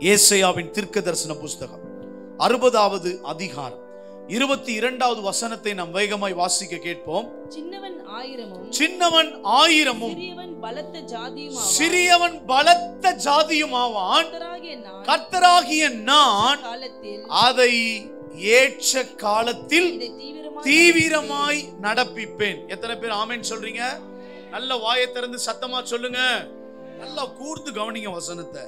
ஏசாயாவின் தீர்க்கதரிசன புஸ்தகம் 60வது அதிகாரம் 22வது வசனத்தை நாம் வேகமாய் வாசிக்க கேட்போம். சின்னவன் ஆயிரமும் சிறியவன் பலத்த ஜாதியுமாவான். கர்த்தராகிய நான் அதை ஏற்ற காலத்தில் தீவிரமாய் நடப்பிப்பேன். எத்தனை பேர் ஆமென் சொல்றீங்க? நல்ல வாயை திறந்து சத்தமா சொல்லுங்க. நல்லா கூர்ந்து கவனிங்க வசனத்தை.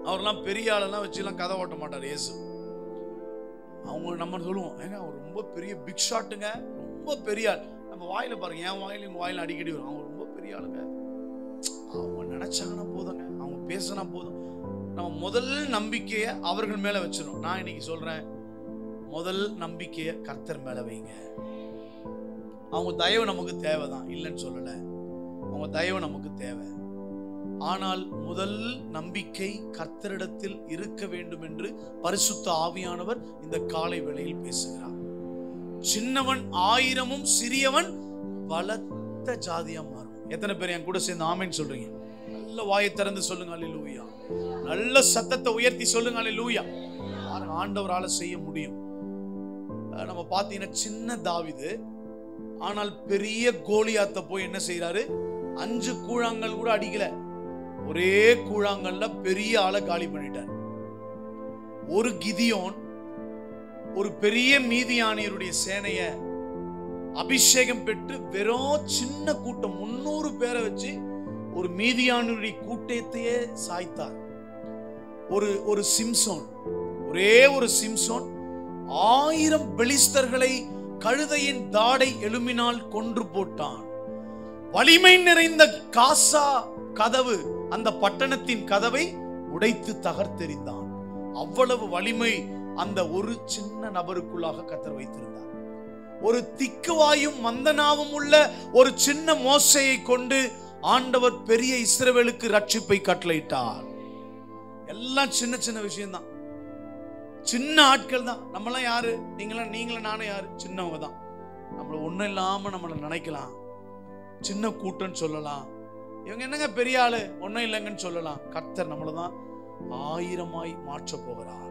அவரெல்லாம் பெரிய ஆளெல்லாம் வச்சுலாம் கதை ஓட்ட மாட்டார் இயேசு. அவங்க நம்ம சொல்லுவோம், ஏங்க அவர் ரொம்ப பெரிய பிக் ஷாட்டுங்க, ரொம்ப பெரிய ஆள். நம்ம வாயில பாருங்க, என் வாயில உங்க வாயில அடிக்கடி வரும், அவங்க ரொம்ப பெரிய ஆளுங்க. அவங்க நினைச்சாங்கன்னா போதுங்க, அவங்க பேசினா போதும். நம்ம முதல் நம்பிக்கையை அவர்கள் மேல வச்சிடும். நான் இன்னைக்கு சொல்றேன், முதல் நம்பிக்கையை கர்த்தர் மேல வைங்க. அவங்க தயவு நமக்கு தேவைதான், இல்லைன்னு சொல்லல, அவங்க தயவு நமக்கு தேவை. ஆனால் முதல் நம்பிக்கை கர்த்தரிடத்தில் இருக்க வேண்டும் என்று பரிசுத்த ஆவியானவர் இந்த காலை வேளையில் பேசுகிறார். சின்னவன் ஆயிரமும் சிறியவன் பலத்த ஜாதியா மாறும். எத்தனை பேர் என் கூட சேர்ந்து ஆமென் சொல்றீங்க? நல்ல வாயை திறந்து சொல்லுங்க அல்லேலூயா. நல்ல சத்தத்தை உயர்த்தி சொல்லுங்க அல்லேலூயா. ஆண்டவரால செய்ய முடியும். நம்ம பார்த்தீங்கன்னா சின்ன தாவீது, ஆனால் பெரிய கோலியாத்தை போய் என்ன செய்யறாரு? 5 கூழாங்கல் கூட அடிக்கல, ஒரே கூழாங்கல்ல பெரிய ஆளை காலி பண்ணிட்டார். ஒரு கிதியோன் ஒரு பெரிய மீதியானியருடைய சேனைய அபிஷேகம் பெற்று வெறும் சின்ன கூட்டம் 300 பேரை வச்சு ஒரு மீதியானியருடைய கூட்டத்தையே சாய்த்தார். ஒரு சிம்சோன், ஒரே ஒரு சிம்சோன் 1000 பெலிஸ்தர்களை கழுதையின் தாடை எலும்பினால் கொன்று போட்டான். வலிமை நிறைந்த காசா கதவு, அந்த பட்டணத்தின் கதவை உடைத்து தகர்த்தெறிந்தான். அவ்வளவு வலிமை அந்த ஒரு சின்ன நபருக்குள்ளாக கர்த்தர் வைத்திருந்தார். ஒரு திக்குவாயும் மந்தனாவும் உள்ள ஒரு சின்ன மோசையை கொண்டு ஆண்டவர் பெரிய இஸ்ரவேலுக்கு ரட்சிப்பை கட்டளையிட்டார். எல்லாம் சின்ன சின்ன விஷயம்தான், சின்ன ஆட்கள் தான். நம்மளாம் யாரு? நீங்களும் நானும் யாரு? சின்னவங்க தான். நம்மள ஒண்ணும் இல்லாம நம்மளை நினைக்கலாம், சின்ன கூட்டம் சொல்லலாம். இவங்க என்னங்க பெரிய ஆளு, ஒன்னும் இல்லைங்கன்னு சொல்லலாம். கர்த்தர் நம்மளதான் 1000ஆய் மாற்ற போகிறார்.